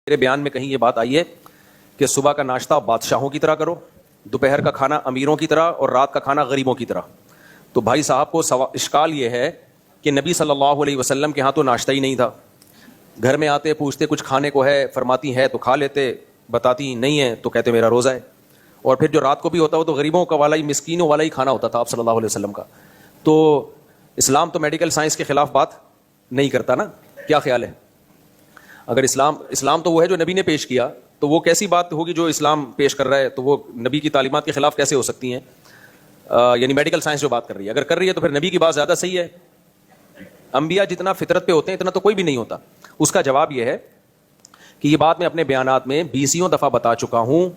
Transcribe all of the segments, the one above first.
میرے بیان میں کہیں یہ بات آئی ہے کہ صبح کا ناشتہ بادشاہوں کی طرح کرو، دوپہر کا کھانا امیروں کی طرح اور رات کا کھانا غریبوں کی طرح؟ تو بھائی صاحب کو اشکال یہ ہے کہ نبی صلی اللہ علیہ وسلم کے ہاں تو ناشتہ ہی نہیں تھا. گھر میں آتے پوچھتے کچھ کھانے کو ہے، فرماتی ہے تو کھا لیتے، بتاتی نہیں ہے تو کہتے میرا روزہ ہے. اور پھر جو رات کو بھی ہوتا وہ تو غریبوں کا والا ہی، مسکینوں والا ہی کھانا ہوتا تھا آپ صلی اللہ علیہ وسلم کا. تو اسلام تو میڈیکل سائنس کے خلاف بات نہیں کرتا نا؟ کیا خیال ہے؟ اگر اسلام تو وہ ہے جو نبی نے پیش کیا، تو وہ کیسی بات ہوگی جو اسلام پیش کر رہا ہے تو وہ نبی کی تعلیمات کے خلاف کیسے ہو سکتی ہیں؟ یعنی میڈیکل سائنس جو بات کر رہی ہے، اگر کر رہی ہے تو پھر نبی کی بات زیادہ صحیح ہے. انبیاء جتنا فطرت پہ ہوتے ہیں اتنا تو کوئی بھی نہیں ہوتا. اس کا جواب یہ ہے کہ یہ بات میں اپنے بیانات میں 20 دفعہ بتا چکا ہوں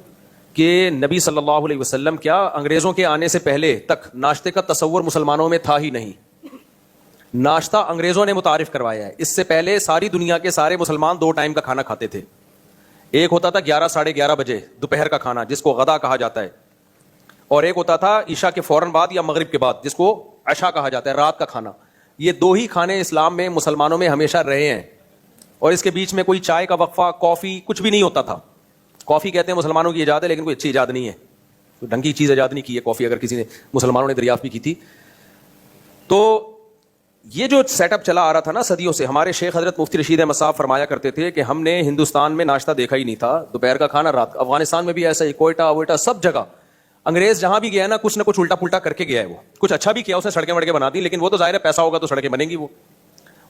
کہ نبی صلی اللہ علیہ وسلم کیا انگریزوں کے آنے سے پہلے تک ناشتے کا تصور مسلمانوں میں تھا ہی نہیں. ناشتہ انگریزوں نے متعارف کروایا ہے. اس سے پہلے ساری دنیا کے سارے مسلمان 2 ٹائم کا کھانا کھاتے تھے. ایک ہوتا تھا 11 ساڑھے 11 بجے دوپہر کا کھانا جس کو غدا کہا جاتا ہے، اور ایک ہوتا تھا عشاء کے فوراً بعد یا مغرب کے بعد جس کو عشاء کہا جاتا ہے، رات کا کھانا. یہ 2 ہی کھانے اسلام میں مسلمانوں میں ہمیشہ رہے ہیں، اور اس کے بیچ میں کوئی چائے کا وقفہ، کافی کچھ بھی نہیں ہوتا تھا. کافی کہتے ہیں مسلمانوں کی ایجاد ہے، لیکن کوئی اچھی ایجاد نہیں ہے، ڈھنگ کی چیز ایجاد نہیں کی ہے کافی، اگر کسی نے مسلمانوں نے دریافت بھی کی تھی. تو یہ جو سیٹ اپ چلا آ رہا تھا نا صدیوں سے، ہمارے شیخ حضرت مفتی رشید احمد صاحب فرمایا کرتے تھے کہ ہم نے ہندوستان میں ناشتہ دیکھا ہی نہیں تھا، دوپہر کا کھانا رات کا. افغانستان میں بھی ایسا ہی، کوئٹہ ووئٹہ سب جگہ انگریز جہاں بھی گیا ہے نا کچھ نہ کچھ الٹا پلٹا کر کے گیا ہے. وہ کچھ اچھا بھی کیا، اس نے سڑکیں وڑکیں بنا دی، لیکن وہ تو ظاہر ہے پیسہ ہوگا تو سڑکیں بنیں گی وہ،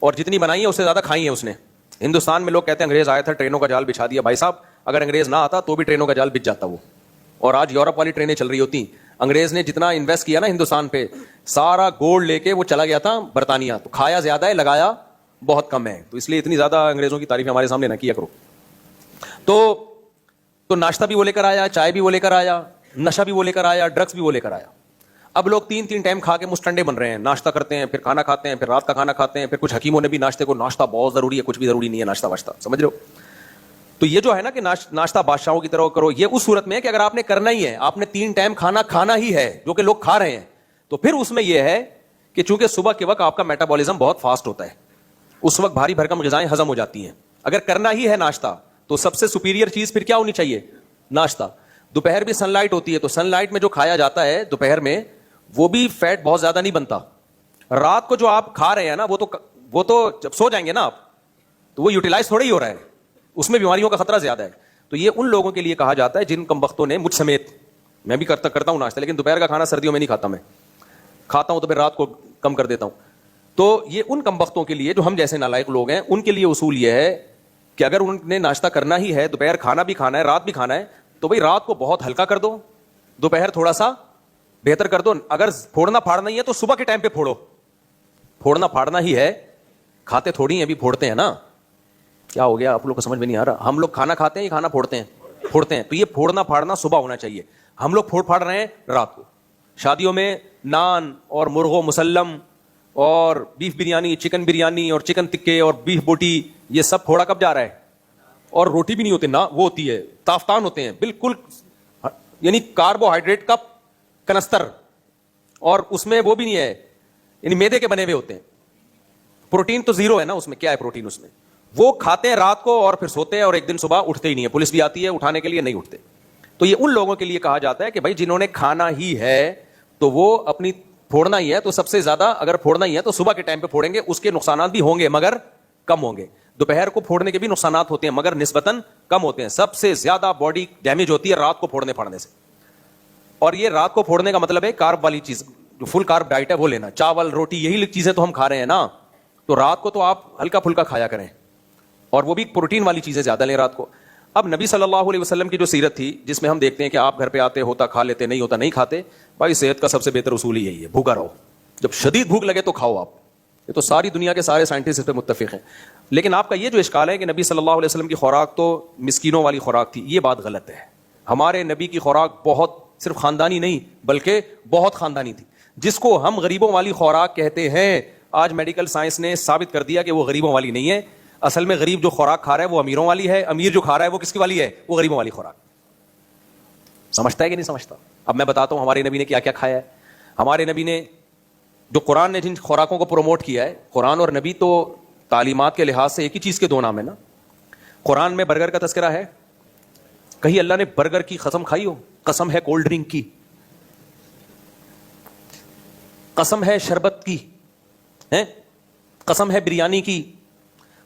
اور جتنی بنائی ہیں اس سے زیادہ کھائی ہیں اس نے. ہندوستان میں لوگ کہتے ہیں انگریز آیا تھا ٹرینوں کا جال بچھا دیا. بھائی صاحب اگر انگریز نہ آتا تو بھی ٹرینوں کا جال بچ جاتا وہ، اور آج یورپ والی ٹرینیں چل رہی ہوتی. انگریز نے جتنا انویسٹ کیا نا ہندوستان پہ، سارا گولڈ لے کے وہ چلا گیا تھا برطانیہ. تو کھایا زیادہ ہے، لگایا بہت کم ہے. تو اس لیے اتنی زیادہ انگریزوں کی تعریف ہمارے سامنے نہ کیا کرو. تو ناشتہ بھی وہ لے کر آیا، چائے بھی وہ لے کر آیا، نشہ بھی وہ لے کر آیا، ڈرگس بھی وہ لے کر آیا. اب لوگ 3 ٹائم کھا کے مستنڈے بن رہے ہیں. ناشتہ کرتے ہیں، پھر کھانا کھاتے ہیں، پھر رات کا کھانا کھاتے ہیں. پھر کچھ حکیموں نے بھی ناشتے کو، ناشتہ بہت ضروری ہے، کچھ بھی ضروری نہیں ہے ناشتہ واشتہ، سمجھ رہے ہو؟ تو یہ جو ہے نا کہ ناشتہ بادشاہوں کی طرح کرو، یہ اس صورت میں ہے کہ اگر آپ نے کرنا ہی ہے، آپ نے 3 ٹائم کھانا کھانا ہی ہے جو کہ لوگ کھا رہے ہیں، تو پھر اس میں یہ ہے کہ چونکہ صبح کے وقت آپ کا میٹابولزم بہت فاسٹ ہوتا ہے، اس وقت بھاری بھرکم غذائیں ہضم ہو جاتی ہیں. اگر کرنا ہی ہے ناشتہ تو سب سے سپیریئر چیز پھر کیا ہونی چاہیے؟ ناشتہ. دوپہر بھی سن لائٹ ہوتی ہے، تو سن لائٹ میں جو کھایا جاتا ہے دوپہر میں وہ بھی فیٹ بہت زیادہ نہیں بنتا. رات کو جو آپ کھا رہے ہیں نا وہ تو جب سو جائیں گے نا آپ تو وہ یوٹیلائز تھوڑا ہی ہو رہا ہے، اس میں بیماریوں کا خطرہ زیادہ ہے. تو یہ ان لوگوں کے لیے کہا جاتا ہے جن کم بختوں نے، مجھ سمیت، میں بھی کرتا ہوں ناشتہ، لیکن دوپہر کا کھانا سردیوں میں نہیں کھاتا. میں کھاتا ہوں تو پھر رات کو کم کر دیتا ہوں. تو یہ ان کم بختوں کے لیے جو ہم جیسے نالائق لوگ ہیں، ان کے لیے اصول یہ ہے کہ اگر انہوں نے ناشتہ کرنا ہی ہے، دوپہر کھانا بھی کھانا ہے، رات بھی کھانا ہے، تو بھئی رات کو بہت ہلکا کر دو، دوپہر تھوڑا سا بہتر کر دو. اگر پھوڑنا پھاڑنا ہی ہے تو صبح کے ٹائم پہ پھوڑو. پھوڑنا پھاڑنا ہی ہے، کھاتے تھوڑی ہیں، ابھی پھوڑتے ہیں نا. کیا ہو گیا آپ لوگ کو سمجھ میں نہیں آ رہا؟ ہم لوگ کھانا کھاتے ہیں یا کھانا پھوڑتے ہیں؟ تو یہ پھوڑنا پھاڑنا صبح ہونا چاہیے. ہم لوگ پھوڑ پھاڑ رہے ہیں رات کو. شادیوں میں نان اور مرغو مسلم اور بیف بریانی، چکن بریانی اور چکن تکے اور بیف بوٹی، یہ سب پھوڑا کب جا رہا ہے؟ اور روٹی بھی نہیں ہوتی نا، وہ ہوتی ہے تافتان ہوتے ہیں بالکل، یعنی کاربوہائیڈریٹ کا کنستر، اور اس میں وہ بھی نہیں ہے، یعنی میدے کے بنے ہوئے ہوتے ہیں. پروٹین تو زیرو ہے نا اس میں. کیا ہے پروٹین اس میں؟ وہ کھاتے ہیں رات کو اور پھر سوتے ہیں، اور ایک دن صبح اٹھتے ہی نہیں ہے. پولیس بھی آتی ہے اٹھانے کے لیے، نہیں اٹھتے. تو یہ ان لوگوں کے لیے کہا جاتا ہے کہ بھائی جنہوں نے کھانا ہی ہے تو وہ اپنی پھوڑنا ہی ہے، تو سب سے زیادہ اگر پھوڑنا ہی ہے تو صبح کے ٹائم پہ پھوڑیں گے. اس کے نقصانات بھی ہوں گے مگر کم ہوں گے. دوپہر کو پھوڑنے کے بھی نقصانات ہوتے ہیں مگر نسبتاً کم ہوتے ہیں. سب سے زیادہ باڈی ڈیمیج ہوتی ہے رات کو پھوڑنے پھاڑنے سے. اور یہ رات کو پھوڑنے کا مطلب ہے کارب والی چیز، جو فل کارب ڈائٹ ہے وہ لینا. چاول، روٹی، یہی چیزیں تو ہم کھا رہے ہیں نا. تو رات کو تو آپ ہلکا پھلکا کھایا کریں، اور وہ بھی پروٹین والی چیزیں زیادہ لیں رات کو. اب نبی صلی اللہ علیہ وسلم کی جو سیرت تھی، جس میں ہم دیکھتے ہیں کہ آپ گھر پہ آتے، ہوتا کھا لیتے، نہیں ہوتا نہیں کھاتے. بھائی صحت کا سب سے بہتر اصول ہی یہی ہے، بھوکا رہو. جب شدید بھوک لگے تو کھاؤ آپ. یہ تو ساری دنیا کے سارے سائنٹسٹ اس پہ متفق ہیں. لیکن آپ کا یہ جو اشکال ہے کہ نبی صلی اللہ علیہ وسلم کی خوراک تو مسکینوں والی خوراک تھی، یہ بات غلط ہے. ہمارے نبی کی خوراک بہت، صرف خاندانی نہیں بلکہ بہت خاندانی تھی. جس کو ہم غریبوں والی خوراک کہتے ہیں، آج میڈیکل سائنس نے ثابت کر دیا کہ وہ غریبوں والی نہیں ہے. اصل میں غریب جو خوراک کھا رہا ہے وہ امیروں والی ہے، امیر جو کھا رہا ہے وہ کس کی والی ہے؟ وہ غریبوں والی خوراک. سمجھتا ہے کہ نہیں سمجھتا؟ اب میں بتاتا ہوں ہمارے نبی نے کیا کیا کھایا ہے. ہمارے نبی نے جو قرآن نے جن خوراکوں کو پروموٹ کیا ہے، قرآن اور نبی تو تعلیمات کے لحاظ سے ایک ہی چیز کے 2 نام ہے نا. قرآن میں برگر کا تذکرہ ہے؟ کہیں اللہ نے برگر کی قسم کھائی ہو؟ قسم ہے کولڈ ڈرنک کی، قسم ہے شربت کی، قسم ہے بریانی کی.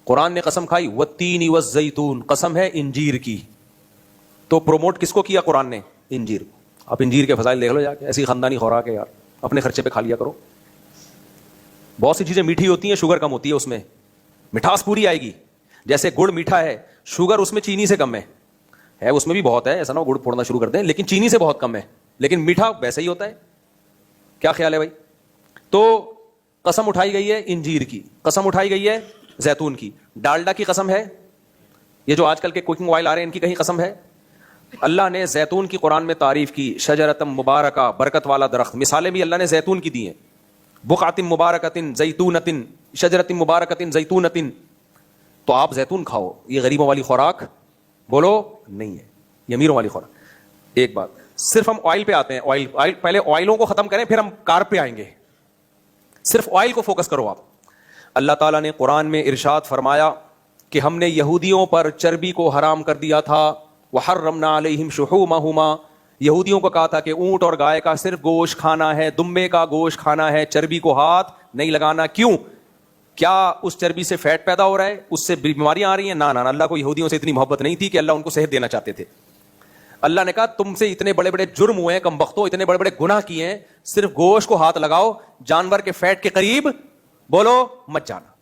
قرآن نے قسم کھائی والتین والزیتون، قسم ہے انجیر کی. تو پروموٹ کس کو کیا قرآن نے؟ انجیر. آپ انجیر کے فضائل دیکھ لو جا کے، ایسی خاندانی خوراک ہے یار، اپنے خرچے پہ کھا لیا کرو. بہت سی چیزیں میٹھی ہوتی ہیں، شوگر کم ہوتی ہے اس میں، مٹھاس پوری آئے گی. جیسے گڑ میٹھا ہے، شوگر اس میں چینی سے کم ہے اس میں بھی بہت ہے، ایسا نہ گڑ پھوڑنا شروع کر دیں، لیکن چینی سے بہت کم ہے، لیکن میٹھا ویسا ہی ہوتا ہے. کیا خیال ہے بھائی؟ تو قسم اٹھائی گئی ہے انجیر کی، قسم اٹھائی گئی ہے زیتون کی. ڈالڈا کی قسم ہے. یہ جو آج کل کے کوکنگ آئل آ رہے ہیں ان کی کہیں قسم ہے؟ اللہ نے زیتون کی قرآن میں تعریف کی، شجرتم مبارکہ، برکت والا درخت. مثالیں بھی اللہ نے زیتون کی دی ہیں، بقعۃ مبارکۃ زیتونۃ، شجرۃ مبارکۃ زیتونۃ. تو آپ زیتون کھاؤ، یہ غریبوں والی خوراک بولو نہیں ہے، یہ امیروں والی خوراک. ایک بات، صرف ہم آئل پہ آتے ہیں. آئل پہلے آئلوں کو ختم کریں، پھر ہم کار پہ آئیں گے. صرف آئل کو فوکس کرو آپ. اللہ تعالیٰ نے قرآن میں ارشاد فرمایا کہ ہم نے یہودیوں پر چربی کو حرام کر دیا تھا. وحرمنا علیہم شحومہما، یہودیوں کو کہا تھا کہ اونٹ اور گائے کا صرف گوشت کھانا ہے، دمبے کا گوشت کھانا ہے، چربی کو ہاتھ نہیں لگانا. کیوں؟ کیا اس چربی سے فیٹ پیدا ہو رہا ہے، اس سے بیماریاں آ رہی ہیں؟ نہ، اللہ کو یہودیوں سے اتنی محبت نہیں تھی کہ اللہ ان کو صحت دینا چاہتے تھے. اللہ نے کہا تم سے اتنے بڑے بڑے جرم ہوئے ہیں کم بختوں، اتنے بڑے بڑے گناہ کیے ہیں، صرف گوشت کو ہاتھ لگاؤ، جانور کے فیٹ کے قریب بولو مت جانا.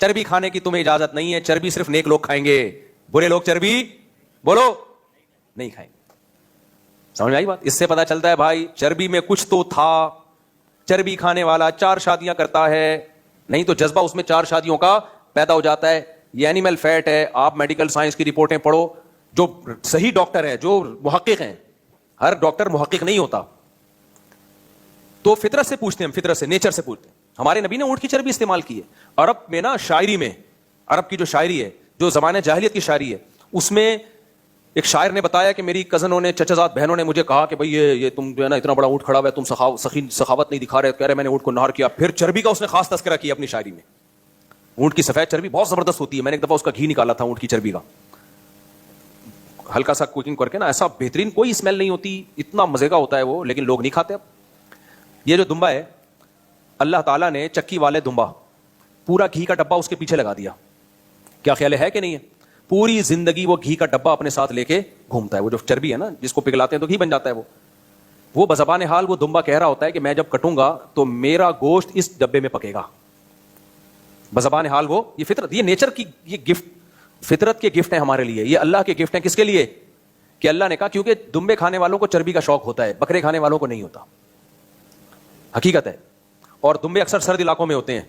چربی کھانے کی تمہیں اجازت نہیں ہے، چربی صرف نیک لوگ کھائیں گے، برے لوگ چربی بولو نہیں کھائیں گے. سمجھ میں آئی بات؟ اس سے پتا چلتا ہے بھائی چربی میں کچھ تو تھا. چربی کھانے والا 4 شادیاں کرتا ہے، نہیں تو جذبہ اس میں 4 شادیوں کا پیدا ہو جاتا ہے. یہ اینیمل فیٹ ہے. آپ میڈیکل سائنس کی رپورٹیں پڑھو، جو صحیح ڈاکٹر ہیں، جو محقق ہیں، ہر ڈاکٹر محقق نہیں ہوتا، تو فطرت سے پوچھتے ہیں، فطرت سے، نیچر سے پوچھتے ہیں. ہمارے نبی نے اونٹ کی چربی استعمال کی ہے. عرب میں نا شاعری میں، عرب کی جو شاعری ہے، جو زمانہ جاہلیت کی شاعری ہے، اس میں ایک شاعر نے بتایا کہ میری کزنوں نے، چچا زاد بہنوں نے مجھے کہا کہ بھائی یہ تم جو ہے نا اتنا بڑا اونٹ کھڑا ہوا ہے، تم سخاوت نہیں دکھا رہے. کہہ رہے میں نے اونٹ کو نہار کیا. پھر چربی کا اس نے خاص تذکرہ کیا اپنی شاعری میں. اونٹ کی سفید چربی بہت زبردست ہوتی ہے. میں نے ایک دفعہ اس کا گھی نکالا تھا اونٹ کی چربی کا، ہلکا سا کوکنگ کر کے نا، ایسا بہترین، کوئی اسمیل نہیں ہوتی، اتنا مزے کا ہوتا ہے وہ، لیکن لوگ نہیں کھاتے. اب یہ جو دمبا ہے، اللہ تعالیٰ نے چکی والے دمبا، پورا گھی کا ڈبہ اس کے پیچھے لگا دیا. کیا خیال ہے کہ نہیں ہے؟ پوری زندگی وہ گھی کا ڈبہ اپنے ساتھ لے کے گھومتا ہے. وہ جو چربی ہے نا، جس کو پگھلاتے ہیں تو گھی بن جاتا ہے. وہ بزبان حال وہ دمبا کہہ رہا ہوتا ہے کہ میں جب کٹوں گا تو میرا گوشت اس ڈبے میں پکے گا. بزبان حال وہ، یہ فطرت، یہ نیچر کی، یہ گفٹ، فطرت کے گفٹ ہیں ہمارے لیے. یہ اللہ کے گفٹ ہیں. کس کے لیے؟ کہ اللہ نے کہا کیونکہ دمبے کھانے والوں کو چربی کا شوق ہوتا ہے، بکرے کھانے والوں کو نہیں ہوتا. حقیقت ہے. اور دمبے اکثر سرد علاقوں میں ہوتے ہیں،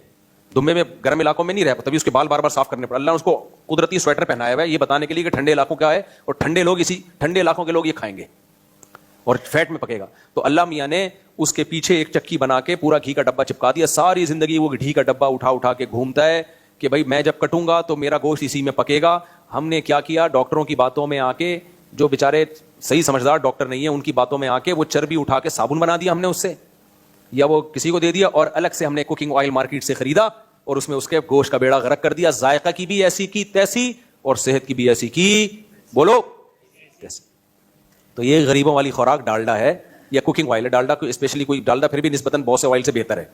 دمبے میں گرم علاقوں میں نہیں رہ پاتا، تبھی اس کے بال بار بار صاف کرنے پڑے. اللہ نے اس کو قدرتی سویٹر پہنایا ہوا ہے یہ بتانے کے لیے کہ ٹھنڈے علاقوں کیا ہے، اور ٹھنڈے لوگ اسی ٹھنڈے علاقوں کے لوگ یہ کھائیں گے اور فیٹ میں پکے گا. تو اللہ میاں نے اس کے پیچھے ایک چکی بنا کے پورا گھی کا ڈبہ چپکا دیا. ساری زندگی وہ گھی کا ڈبہ اٹھا کے گھومتا ہے کہ بھائی میں جب کٹوں گا تو میرا گوشت اسی میں پکے گا. ہم نے کیا کیا؟ ڈاکٹروں کی باتوں میں آ کے، جو بیچارے صحیح سمجھدار ڈاکٹر نہیں ہیں، ان کی باتوں میں آ کے وہ چربی اٹھا کے صابن بنا دیا ہم نے اس سے، یا وہ کسی کو دے دیا، اور الگ سے ہم نے کوکنگ آئل مارکیٹ سے خریدا اور اس میں اس کے گوشت کا بیڑا غرق کر دیا. ذائقہ کی بھی ایسی کی تیسی اور صحت کی بھی ایسی کی بولو تیسی. تو یہ غریبوں والی خوراک ڈالڈا ہے یا کوکنگ آئل ہے. ڈالڈا کو اسپیشلی، کوئی ڈالڈا پھر بھی نسبتاً بہت سے آئل سے بہتر ہے،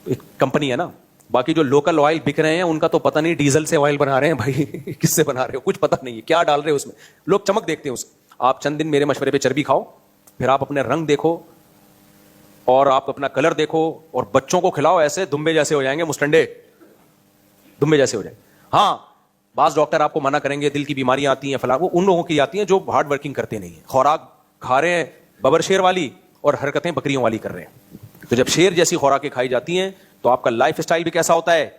ایک کمپنی ہے نا. باقی جو لوکل آئل بک رہے ہیں ان کا تو پتہ نہیں ڈیزل سے آئل بنا رہے ہیں بھائی، کس سے بنا رہے ہو کچھ پتہ نہیں ہے، کیا ڈال رہے ہیں اس میں. لوگ چمک دیکھتے ہیں اس. آپ چند دن میرے مشورے پہ چربی کھاؤ، پھر آپ اپنے رنگ دیکھو اور آپ اپنا کلر دیکھو، اور بچوں کو کھلاؤ ایسے دمبے جیسے ہو جائیں گے، مسٹنڈے دمبے جیسے ہو جائیں. ہاں بعض ڈاکٹر آپ کو منع کریں گے، دل کی بیماریاں آتی ہیں فلاں، وہ ان لوگوں کی آتی ہیں جو ہارڈ ورکنگ کرتے نہیں ہیں، خوراک کھا رہے ہیں ببر شیر والی اور حرکتیں بکریوں والی کر رہے ہیں. تو جب شیر جیسی خوراکیں کھائی جاتی ہیں تو آپ کا لائف اسٹائل بھی کیسا ہوتا ہے؟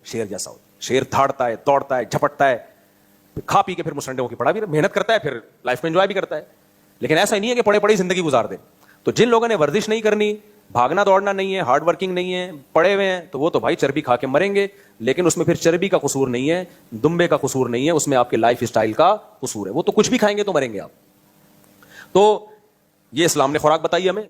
شیر جیسا ہوتا ہے. شیر دھاڑتا ہے، دوڑتا ہے، جھپٹتا ہے، کھا پی کے پھر مسنڈے ہو کے پڑا بھی محنت کرتا ہے، پھر لائف میں انجوائے بھی کرتا ہے. لیکن ایسا ہی نہیں ہے کہ پڑے پڑے زندگی گزار دے. تو جن لوگوں نے ورزش نہیں کرنی، بھاگنا دوڑنا نہیں ہے، ہارڈ ورکنگ نہیں ہے، پڑے ہوئے ہیں، تو وہ تو بھائی چربی کھا کے مریں گے. لیکن اس میں پھر چربی کا قصور نہیں ہے، دمبے کا قصور نہیں ہے، اس میں آپ کے لائف اسٹائل کا قصور ہے. وہ تو کچھ بھی کھائیں گے تو مریں گے آپ. تو یہ اسلام نے خوراک بتائی ہمیں.